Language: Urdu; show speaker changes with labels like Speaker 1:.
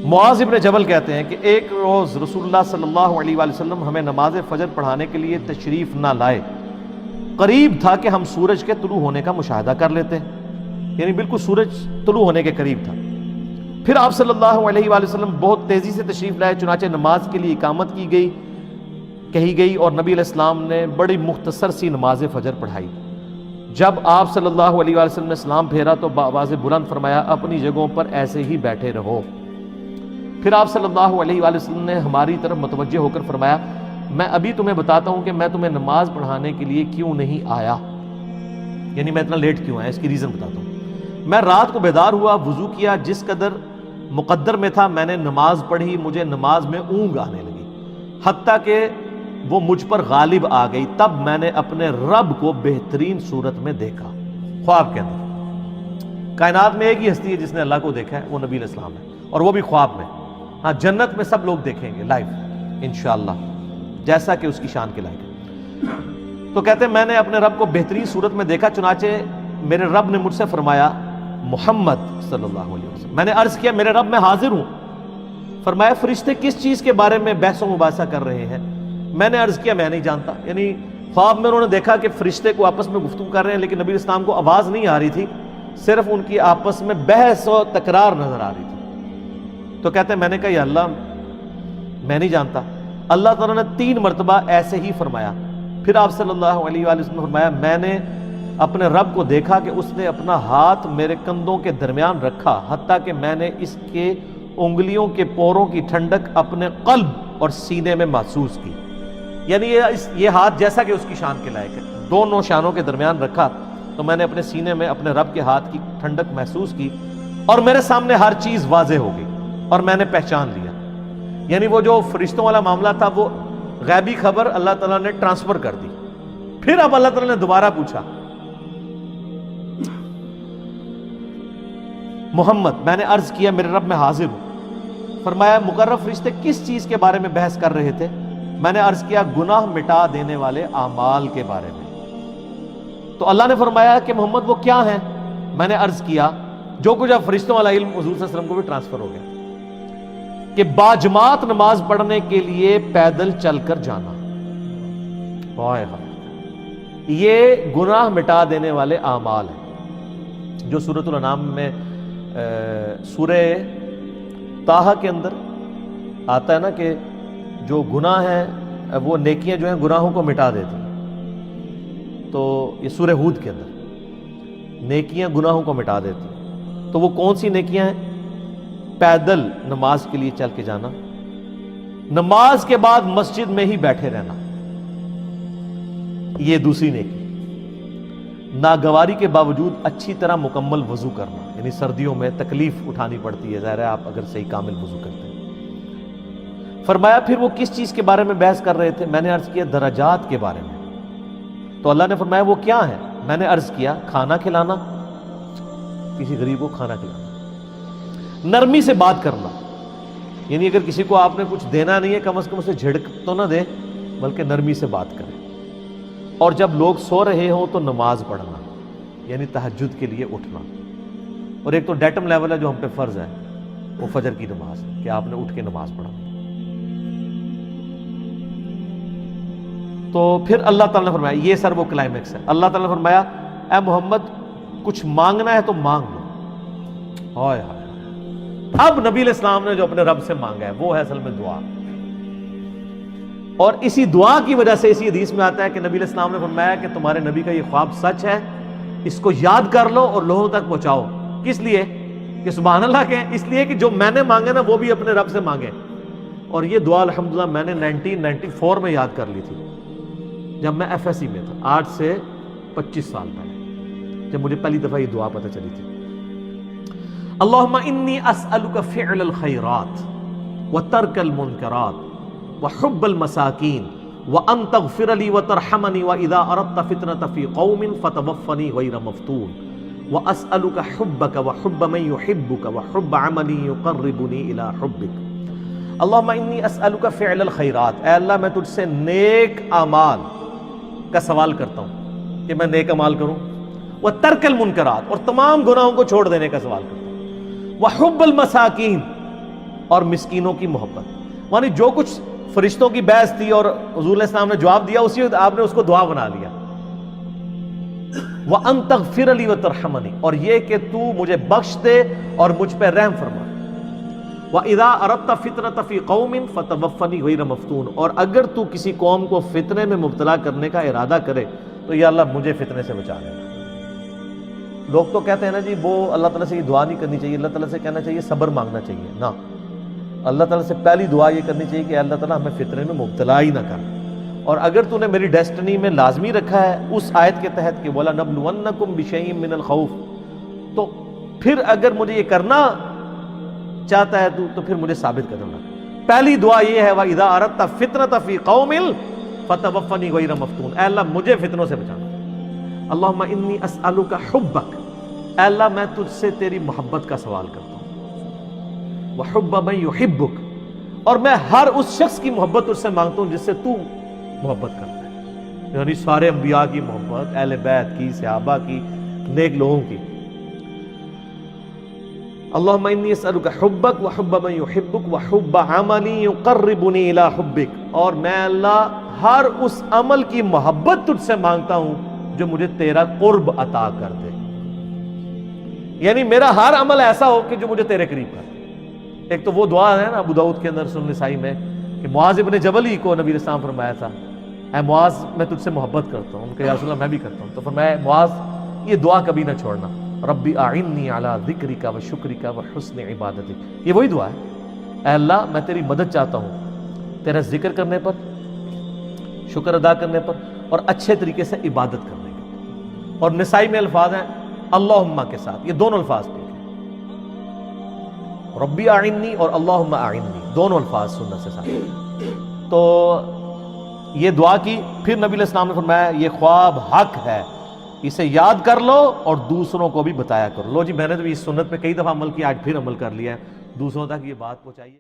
Speaker 1: معاذ ابن جبل کہتے ہیں کہ ایک روز رسول اللہ صلی اللہ علیہ وآلہ وسلم ہمیں نماز فجر پڑھانے کے لیے تشریف نہ لائے، قریب تھا کہ ہم سورج کے طلوع ہونے کا مشاہدہ کر لیتے، یعنی بالکل سورج طلوع ہونے کے قریب تھا۔ پھر آپ صلی اللہ علیہ وآلہ وسلم بہت تیزی سے تشریف لائے، چنانچہ نماز کے لیے اقامت کہی گئی اور نبی علیہ السلام نے بڑی مختصر سی نماز فجر پڑھائی۔ جب آپ صلی اللہ علیہ وآلہ وسلم نے سلام پھیرا تو بآواز بلند فرمایا، اپنی جگہوں پر ایسے ہی بیٹھے رہو۔ پھر آپ صلی اللہ علیہ وآلہ وسلم نے ہماری طرف متوجہ ہو کر فرمایا، میں ابھی تمہیں بتاتا ہوں کہ میں تمہیں نماز پڑھانے کے لیے کیوں نہیں آیا، یعنی میں اتنا لیٹ کیوں آیا، اس کی ریزن بتاتا ہوں۔ میں رات کو بیدار ہوا، وضو کیا، جس قدر مقدر میں تھا میں نے نماز پڑھی، مجھے نماز میں اونگ آنے لگی، حتیٰ کہ وہ مجھ پر غالب آ گئی، تب میں نے اپنے رب کو بہترین صورت میں دیکھا، خواب کے اندر۔ کائنات میں ایک ہی ہستی ہے جس نے اللہ کو دیکھا ہے، وہ نبی علیہ السلام ہے، اور وہ بھی خواب میں۔ ہاں، جنت میں سب لوگ دیکھیں گے لائیو انشاءاللہ، جیسا کہ اس کی شان کے لائق ہے۔ تو کہتے ہیں میں نے اپنے رب کو بہترین صورت میں دیکھا، چنانچہ میرے رب نے مجھ سے فرمایا، محمد صلی اللہ علیہ وسلم۔ میں نے عرض کیا، میرے رب میں حاضر ہوں۔ فرمایا، فرشتے کس چیز کے بارے میں بحث و مباحثہ کر رہے ہیں؟ میں نے عرض کیا، میں نہیں جانتا۔ یعنی خواب میں انہوں نے دیکھا کہ فرشتے کو آپس میں گفتگو کر رہے ہیں، لیکن نبی علیہ السلام کو آواز نہیں آ رہی تھی، صرف ان کی آپس میں بحث و تکرار نظر آ رہی تھی۔ تو کہتے ہیں میں نے کہا، یا اللہ میں نہیں جانتا۔ اللہ تعالیٰ نے 3 مرتبہ ایسے ہی فرمایا۔ پھر آپ صلی اللہ علیہ وآلہ وسلم نے فرمایا، میں نے اپنے رب کو دیکھا کہ اس نے اپنا ہاتھ میرے کندھوں کے درمیان رکھا، حتیٰ کہ میں نے اس کے انگلیوں کے پوروں کی ٹھنڈک اپنے قلب اور سینے میں محسوس کی۔ یعنی یہ ہاتھ جیسا کہ اس کی شان کے لائق ہے، دونوں شانوں کے درمیان رکھا تو میں نے اپنے سینے میں اپنے رب کے ہاتھ کی ٹھنڈک محسوس کی، اور میرے سامنے ہر چیز واضح ہو گئی اور میں نے پہچان لیا۔ یعنی وہ جو فرشتوں والا معاملہ تھا، وہ غیبی خبر اللہ تعالیٰ نے ٹرانسفر کر دی۔ پھر اب اللہ تعالیٰ نے دوبارہ پوچھا، محمد، میں نے عرض کیا، میرے رب میں حاضر ہوں۔ فرمایا، مقرب فرشتے کس چیز کے بارے میں بحث کر رہے تھے؟ میں نے عرض کیا، گناہ مٹا دینے والے اعمال کے بارے میں۔ تو اللہ نے فرمایا کہ محمد وہ کیا ہیں؟ میں نے عرض کیا، جو کچھ اب فرشتوں والا علم حضور صلی اللہ علیہ وسلم کو بھی ٹرانسفر ہو گیا، کہ باجماعت نماز پڑھنے کے لیے پیدل چل کر جانا، یہ گناہ مٹا دینے والے اعمال ہیں، جو سورۃ الانعام میں سورہ طٰہٰ کے اندر آتا ہے نا کہ جو گناہ ہیں وہ نیکیاں جو ہیں گناہوں کو مٹا دیتی ہیں۔ تو یہ سورہ ہود کے اندر نیکیاں گناہوں کو مٹا دیتی ہیں۔ تو وہ کون سی نیکیاں ہیں؟ پیدل نماز کے لیے چل کے جانا، نماز کے بعد مسجد میں ہی بیٹھے رہنا، یہ دوسری نیکی۔ ناگواری کے باوجود اچھی طرح مکمل وضو کرنا، یعنی سردیوں میں تکلیف اٹھانی پڑتی ہے، ظاہر ہے آپ اگر صحیح کامل وضو کرتے ہیں۔ فرمایا، پھر وہ کس چیز کے بارے میں بحث کر رہے تھے؟ میں نے عرض کیا، درجات کے بارے میں۔ تو اللہ نے فرمایا، وہ کیا ہے؟ میں نے عرض کیا، کھانا کھلانا، کسی غریب کو کھانا کھلانا، نرمی سے بات کرنا، یعنی اگر کسی کو آپ نے کچھ دینا نہیں ہے، کم از کم اسے جھڑک تو نہ دے، بلکہ نرمی سے بات کریں، اور جب لوگ سو رہے ہوں تو نماز پڑھنا، یعنی تہجد کے لیے اٹھنا۔ اور ایک تو ڈیٹم لیول ہے جو ہم پہ فرض ہے، وہ فجر کی نماز ہے کہ آپ نے اٹھ کے نماز پڑھا۔ تو پھر اللہ تعالیٰ نے فرمایا، یہ سر وہ کلائمیکس ہے، اللہ تعالیٰ نے فرمایا، اے محمد کچھ مانگنا ہے تو مانگ لو۔ ہائے ہائے، اب نبی علیہ السلام نے جو اپنے رب سے مانگا ہے وہ ہے اصل میں دعا، اور اسی دعا کی وجہ سے اسی حدیث میں آتا ہے کہ نبی علیہ السلام نے فرمایا کہ تمہارے نبی کا یہ خواب سچ ہے، اس کو یاد کر لو اور لوگوں تک پہنچاؤ۔ کس لیے؟ کہ سبحان اللہ کہیں، اس لیے کہ جو میں نے مانگا نا وہ بھی اپنے رب سے مانگے۔ اور یہ دعا الحمدللہ میں نے 1994 میں یاد کر لی تھی، جب میں ایف ایس سی میں تھا، آج سے 25 سال پہلے، جب مجھے پہلی دفعہ یہ دعا پتہ چلی تھی۔ اللہم انی اسألک فعل الخیرات وترک المنکرات وحب المساکین وان تغفر لی وترحمنی واذا اردت فتنة فی قوم فتوفنی غیر مفتون واسألک حبک وحب من یحبک وحب عمل یقربنی الی حبک۔ اللہم انی اسألک فعل الخیرات، اے اللہ میں تجھ سے نیک اعمال کا سوال کرتا ہوں کہ میں نیک اعمال کروں، وترک المنکرات، اور تمام گناہوں کو چھوڑ دینے کا سوال کرتا ہوں، وحب المساکین، اور مسکینوں کی محبت. یعنی جو کچھ فرشتوں کی بحث تھی اور حضور علیہ السلام نے جواب دیا اسی وقت آپ نے اس کو دعا بنا لیا. وَأَن تَغْفِرَ لِي وَتَرْحَمَنِي, اور یہ کہ تو مجھے بخش دے اور مجھ پہ رحم فرما. وَإِذَا أَرَدْتَ فِتْنَةَ فِي قَوْمٍ فَتَوَفَّنِي غَيْرَ مَفْتُونٍ, اور اگر تو کسی قوم کو فتنے میں مبتلا کرنے کا ارادہ کرے تو یا اللہ مجھے فتنے سے بچا لینا. لوگ تو کہتے ہیں نا جی وہ اللہ تعالیٰ سے یہ دعا نہیں کرنی چاہیے, اللہ تعالیٰ سے کہنا چاہیے صبر مانگنا چاہیے. نہ, اللہ تعالیٰ سے پہلی دعا یہ کرنی چاہیے کہ اللہ تعالیٰ ہمیں فتنے میں مبتلا ہی نہ کر. اور اگر تو نے میری ڈیسٹنی میں لازمی رکھا ہے اس آیت کے تحت کہ وَلَنَبْلُوَنَّكُمْ بِشَيْءٍ مِّنَ الْخَوْفِ, تو پھر اگر مجھے یہ کرنا چاہتا ہے تو پھر مجھے ثابت کرنا. پہلی دعا یہ ہے وَإِذَا أَرَدْتَ فِتْنَةَ فِي قَوْمٍ فَتَوَفَّنِي غَيْرَ مَفْتُونٍ, اے اللہ مجھے فتنوں سے بچانا. اللہم انی اسألک حبک, اے اللہ میں تجھ سے تیری محبت کا سوال کرتا ہوں. وحب من یحبک, اور میں ہر اس شخص کی محبت تجھ سے مانگتا ہوں جس سے تو محبت کرتا ہے, یعنی سارے انبیاء کی محبت, اہل بیت کی, صحابہ کی, نیک لوگوں کی. اللہم انی اسألک حبک وحب من یحبک وحب عملی یقربنی الی حبک, اور میں اللہ ہر اس عمل کی محبت تجھ سے مانگتا ہوں جو مجھے تیرا قرب عطا کر دے. یعنی میرا ہر عمل ایسا ہو کہ جو مجھے تیرے قریب کر. ایک تو وہ دعا ہے نا ابو داؤد کے اندر سنن نسائی میں کہ معاذ ابن جبل ہی کو نبی علیہ السلام فرمایا تھا اے معاذ میں تجھ سے محبت کرتا ہوں. ان کا یا رسول اللہ میں بھی کرتا ہوں. تو فرمایا معاذ یہ دعا کبھی نہ چھوڑنا, ربی اعنی علی ذکرک و شکرک و حسن عبادتک. یہ وہی دعا ہے, اے اللہ میں تیری مدد چاہتا ہوں تیرا ذکر کرنے پر, شکر ادا کرنے پر, اور اچھے طریقے سے عبادت کرنے پر. اور نسائی میں الفاظ ہیں اللہم کے ساتھ, یہ دونوں الفاظ پہ ربی اعنی اور اللہم اعنی, دونوں الفاظ سنت سے ساتھ. تو یہ دعا کی. پھر نبی علیہ السلام نے فرمایا یہ خواب حق ہے, اسے یاد کر لو اور دوسروں کو بھی بتایا کرو. لو جی میں نے تو اس سنت پہ کئی دفعہ عمل کیا, آج پھر عمل کر لیا ہے, دوسروں تک یہ بات پہنچائیے.